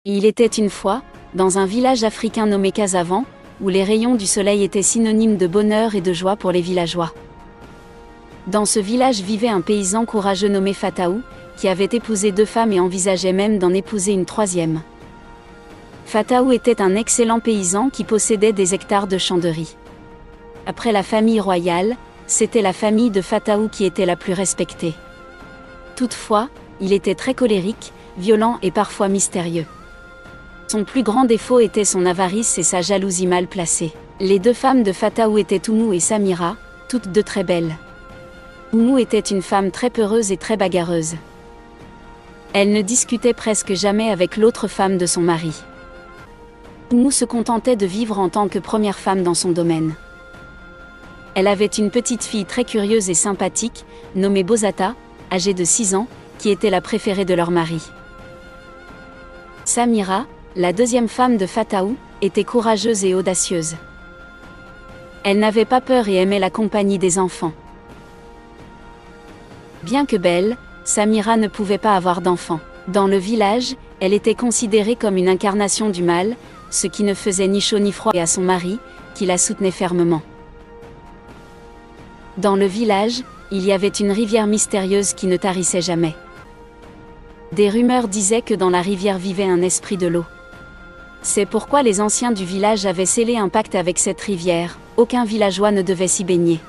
Il était une fois, dans un village africain nommé Kasavan, où les rayons du soleil étaient synonymes de bonheur et de joie pour les villageois. Dans ce village vivait un paysan courageux nommé Fataou, qui avait épousé 2 femmes et envisageait même d'en épouser une 3e. Fataou était un excellent paysan qui possédait des hectares de champs de riz. Après la famille royale, c'était la famille de Fataou qui était la plus respectée. Toutefois, il était très colérique, violent et parfois mystérieux. Son plus grand défaut était son avarice et sa jalousie mal placée. Les 2 femmes de Fataou étaient Oumou et Samira, toutes 2 très belles. Oumou était une femme très peureuse et très bagarreuse. Elle ne discutait presque jamais avec l'autre femme de son mari. Oumou se contentait de vivre en tant que première femme dans son domaine. Elle avait une petite fille très curieuse et sympathique, nommée Bozata, âgée de 6 ans, qui était la préférée de leur mari. Samira, la 2e femme de Fataou, était courageuse et audacieuse. Elle n'avait pas peur et aimait la compagnie des enfants. Bien que belle, Samira ne pouvait pas avoir d'enfants. Dans le village, elle était considérée comme une incarnation du mal, ce qui ne faisait ni chaud ni froid à son mari, qui la soutenait fermement. Dans le village, il y avait une rivière mystérieuse qui ne tarissait jamais. Des rumeurs disaient que dans la rivière vivait un esprit de l'eau. C'est pourquoi les anciens du village avaient scellé un pacte avec cette rivière, aucun villageois ne devait s'y baigner.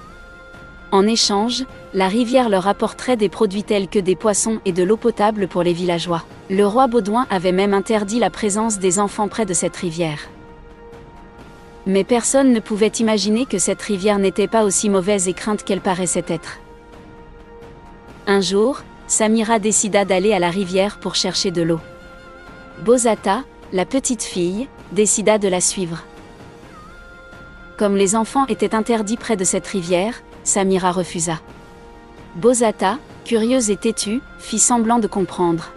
En échange, la rivière leur apporterait des produits tels que des poissons et de l'eau potable pour les villageois. Le roi Baudouin avait même interdit la présence des enfants près de cette rivière. Mais personne ne pouvait imaginer que cette rivière n'était pas aussi mauvaise et crainte qu'elle paraissait être. Un jour, Samira décida d'aller à la rivière pour chercher de l'eau. Bozata, la petite fille, décida de la suivre. Comme les enfants étaient interdits près de cette rivière, Samira refusa. Bozata, curieuse et têtue, fit semblant de comprendre.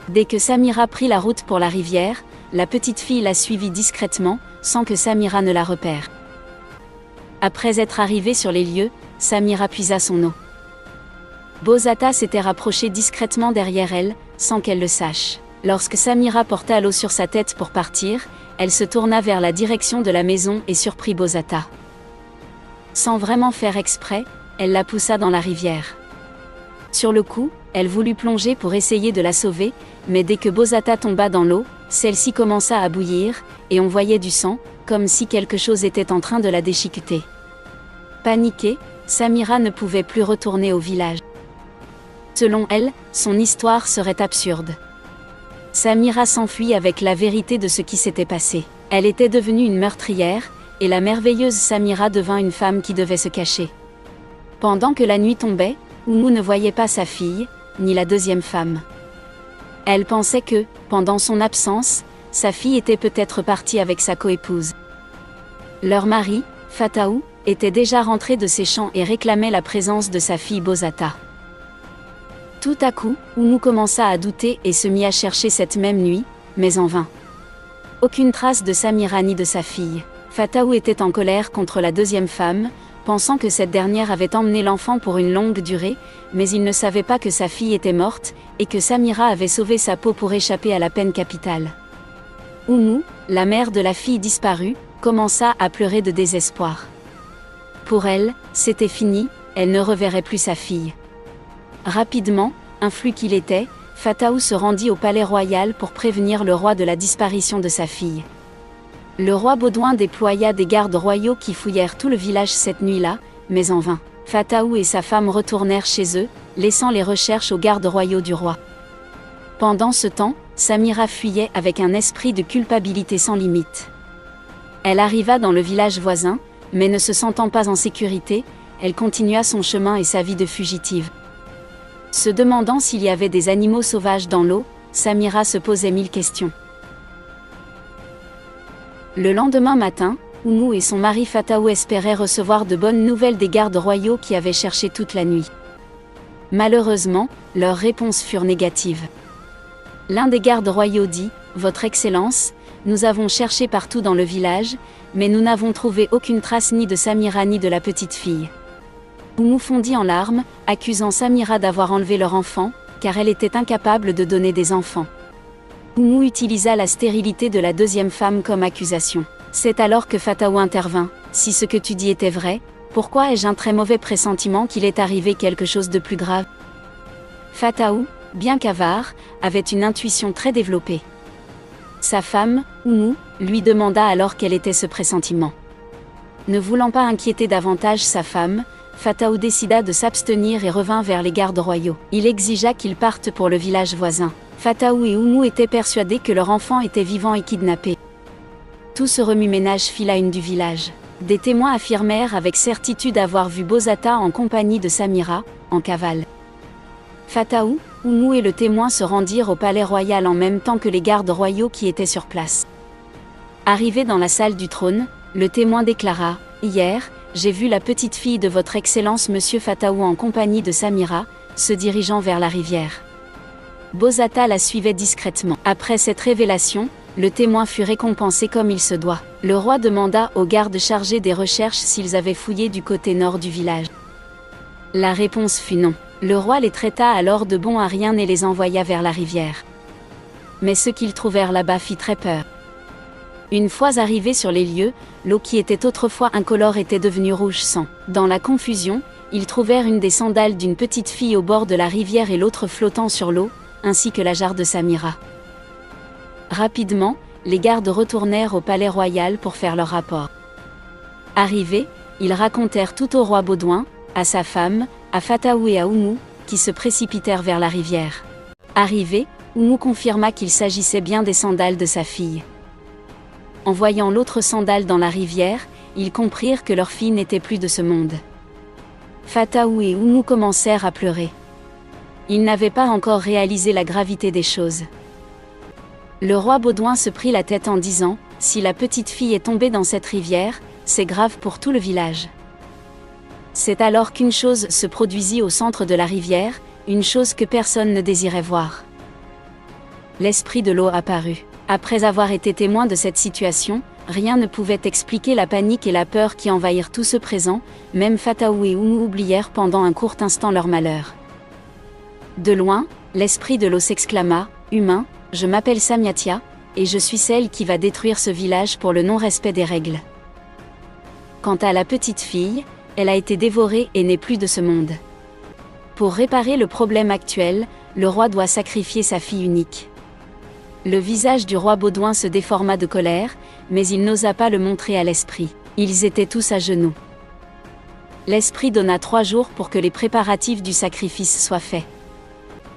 Dès que Samira prit la route pour la rivière, la petite fille la suivit discrètement, sans que Samira ne la repère. Après être arrivée sur les lieux, Samira puisa son eau. Bozata s'était rapprochée discrètement derrière elle, sans qu'elle le sache. Lorsque Samira porta l'eau sur sa tête pour partir, elle se tourna vers la direction de la maison et surprit Bozata. Sans vraiment faire exprès, elle la poussa dans la rivière. Sur le coup, elle voulut plonger pour essayer de la sauver, mais dès que Bozata tomba dans l'eau, celle-ci commença à bouillir, et on voyait du sang, comme si quelque chose était en train de la déchiqueter. Paniquée, Samira ne pouvait plus retourner au village. Selon elle, son histoire serait absurde. Samira s'enfuit avec la vérité de ce qui s'était passé. Elle était devenue une meurtrière, et la merveilleuse Samira devint une femme qui devait se cacher. Pendant que la nuit tombait, Oumou ne voyait pas sa fille, ni la 2e femme. Elle pensait que, pendant son absence, sa fille était peut-être partie avec sa coépouse. Leur mari, Fataou, était déjà rentré de ses champs et réclamait la présence de sa fille Bozata. Tout à coup, Oumou commença à douter et se mit à chercher cette même nuit, mais en vain. Aucune trace de Samira ni de sa fille. Fataou était en colère contre la 2e femme, pensant que cette dernière avait emmené l'enfant pour une longue durée, mais il ne savait pas que sa fille était morte, et que Samira avait sauvé sa peau pour échapper à la peine capitale. Oumou, la mère de la fille disparue, commença à pleurer de désespoir. Pour elle, c'était fini, elle ne reverrait plus sa fille. Rapidement, influent qu'il était, Fataou se rendit au palais royal pour prévenir le roi de la disparition de sa fille. Le roi Baudouin déploya des gardes royaux qui fouillèrent tout le village cette nuit-là, mais en vain. Fataou et sa femme retournèrent chez eux, laissant les recherches aux gardes royaux du roi. Pendant ce temps, Samira fuyait avec un esprit de culpabilité sans limite. Elle arriva dans le village voisin, mais ne se sentant pas en sécurité, elle continua son chemin et sa vie de fugitive. Se demandant s'il y avait des animaux sauvages dans l'eau, Samira se posait 1000 questions. Le lendemain matin, Oumou et son mari Fataou espéraient recevoir de bonnes nouvelles des gardes royaux qui avaient cherché toute la nuit. Malheureusement, leurs réponses furent négatives. L'un des gardes royaux dit « Votre Excellence, nous avons cherché partout dans le village, mais nous n'avons trouvé aucune trace ni de Samira ni de la petite fille. » Oumou fondit en larmes, accusant Samira d'avoir enlevé leur enfant, car elle était incapable de donner des enfants. Oumou utilisa la stérilité de la deuxième femme comme accusation. C'est alors que Fataou intervint. Si ce que tu dis était vrai, pourquoi ai-je un très mauvais pressentiment qu'il est arrivé quelque chose de plus grave? Fataou, bien qu'avare, avait une intuition très développée. Sa femme, Oumou, lui demanda alors quel était ce pressentiment. Ne voulant pas inquiéter davantage sa femme, Fataou décida de s'abstenir et revint vers les gardes royaux. Il exigea qu'ils partent pour le village voisin. Fataou et Oumou étaient persuadés que leur enfant était vivant et kidnappé. Tout ce remue-ménage fit la une du village. Des témoins affirmèrent avec certitude avoir vu Bozata en compagnie de Samira, en cavale. Fataou, Oumou et le témoin se rendirent au palais royal en même temps que les gardes royaux qui étaient sur place. Arrivé dans la salle du trône, le témoin déclara « Hier, j'ai vu la petite fille de votre Excellence Monsieur Fataou en compagnie de Samira, se dirigeant vers la rivière. » Bozata la suivait discrètement. Après cette révélation, le témoin fut récompensé comme il se doit. Le roi demanda aux gardes chargés des recherches s'ils avaient fouillé du côté nord du village. La réponse fut non. Le roi les traita alors de bons à rien et les envoya vers la rivière. Mais ce qu'ils trouvèrent là-bas fit très peur. Une fois arrivés sur les lieux, l'eau qui était autrefois incolore était devenue rouge sang. Dans la confusion, ils trouvèrent une des sandales d'une petite fille au bord de la rivière et l'autre flottant sur l'eau, ainsi que la jarre de Samira. Rapidement, les gardes retournèrent au palais royal pour faire leur rapport. Arrivés, ils racontèrent tout au roi Baudouin, à sa femme, à Fataou et à Oumou, qui se précipitèrent vers la rivière. Arrivé, Oumou confirma qu'il s'agissait bien des sandales de sa fille. En voyant l'autre sandale dans la rivière, ils comprirent que leur fille n'était plus de ce monde. Fataou et Oumou commencèrent à pleurer. Ils n'avaient pas encore réalisé la gravité des choses. Le roi Baudouin se prit la tête en disant « Si la petite fille est tombée dans cette rivière, c'est grave pour tout le village. » C'est alors qu'une chose se produisit au centre de la rivière, une chose que personne ne désirait voir. L'esprit de l'eau apparut. Après avoir été témoin de cette situation, rien ne pouvait expliquer la panique et la peur qui envahirent tout ce présent, même Fataou et Oumou oublièrent pendant un court instant leur malheur. De loin, l'esprit de l'eau s'exclama « Humain, je m'appelle Samiatia, et je suis celle qui va détruire ce village pour le non-respect des règles. » Quant à la petite fille, elle a été dévorée et n'est plus de ce monde. Pour réparer le problème actuel, le roi doit sacrifier sa fille unique. Le visage du roi Baudouin se déforma de colère, mais il n'osa pas le montrer à l'esprit. Ils étaient tous à genoux. L'esprit donna 3 jours pour que les préparatifs du sacrifice soient faits.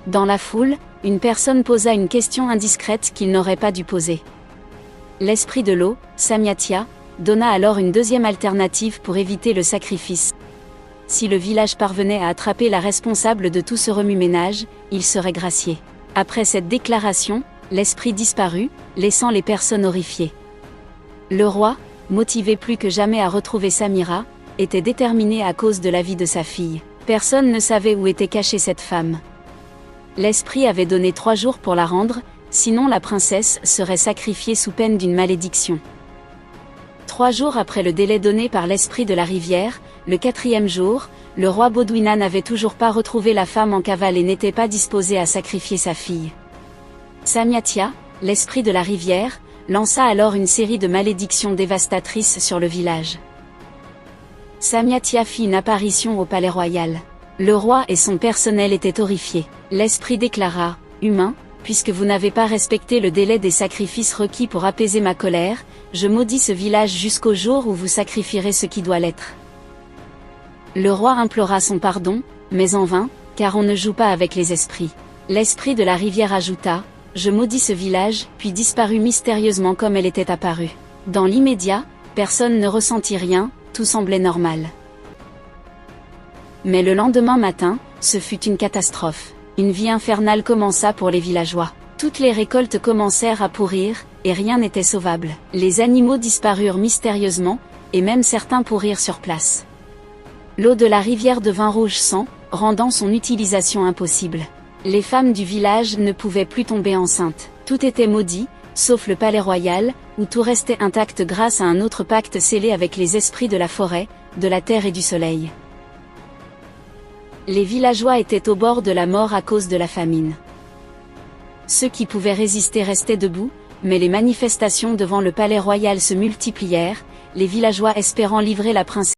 Dans la foule, une personne posa une question indiscrète qu'il n'aurait pas dû poser. L'esprit de l'eau, Samiatia, donna alors une deuxième alternative pour éviter le sacrifice. Si le village parvenait à attraper la responsable de tout ce remue-ménage, il serait gracié. Après cette déclaration, l'esprit disparut, laissant les personnes horrifiées. Le roi, motivé plus que jamais à retrouver Samira, était déterminé à cause de la vie de sa fille. Personne ne savait où était cachée cette femme. L'esprit avait donné 3 jours pour la rendre, sinon la princesse serait sacrifiée sous peine d'une malédiction. 3 jours après le délai donné par l'esprit de la rivière, le 4e jour, le roi Baudouin n'avait toujours pas retrouvé la femme en cavale et n'était pas disposé à sacrifier sa fille. Samiatia, l'esprit de la rivière, lança alors une série de malédictions dévastatrices sur le village. Samiatia fit une apparition au palais royal. Le roi et son personnel étaient horrifiés. L'esprit déclara « Humain, puisque vous n'avez pas respecté le délai des sacrifices requis pour apaiser ma colère, je maudis ce village jusqu'au jour où vous sacrifierez ce qui doit l'être. » Le roi implora son pardon, mais en vain, car on ne joue pas avec les esprits. L'esprit de la rivière ajouta « Je maudis ce village », puis disparut mystérieusement comme elle était apparue. Dans l'immédiat, personne ne ressentit rien, tout semblait normal. Mais le lendemain matin, ce fut une catastrophe. Une vie infernale commença pour les villageois. Toutes les récoltes commencèrent à pourrir, et rien n'était sauvable. Les animaux disparurent mystérieusement, et même certains pourrirent sur place. L'eau de la rivière devint rouge sang, rendant son utilisation impossible. Les femmes du village ne pouvaient plus tomber enceintes. Tout était maudit, sauf le palais royal, où tout restait intact grâce à un autre pacte scellé avec les esprits de la forêt, de la terre et du soleil. Les villageois étaient au bord de la mort à cause de la famine. Ceux qui pouvaient résister restaient debout, mais les manifestations devant le palais royal se multiplièrent, les villageois espérant livrer la princesse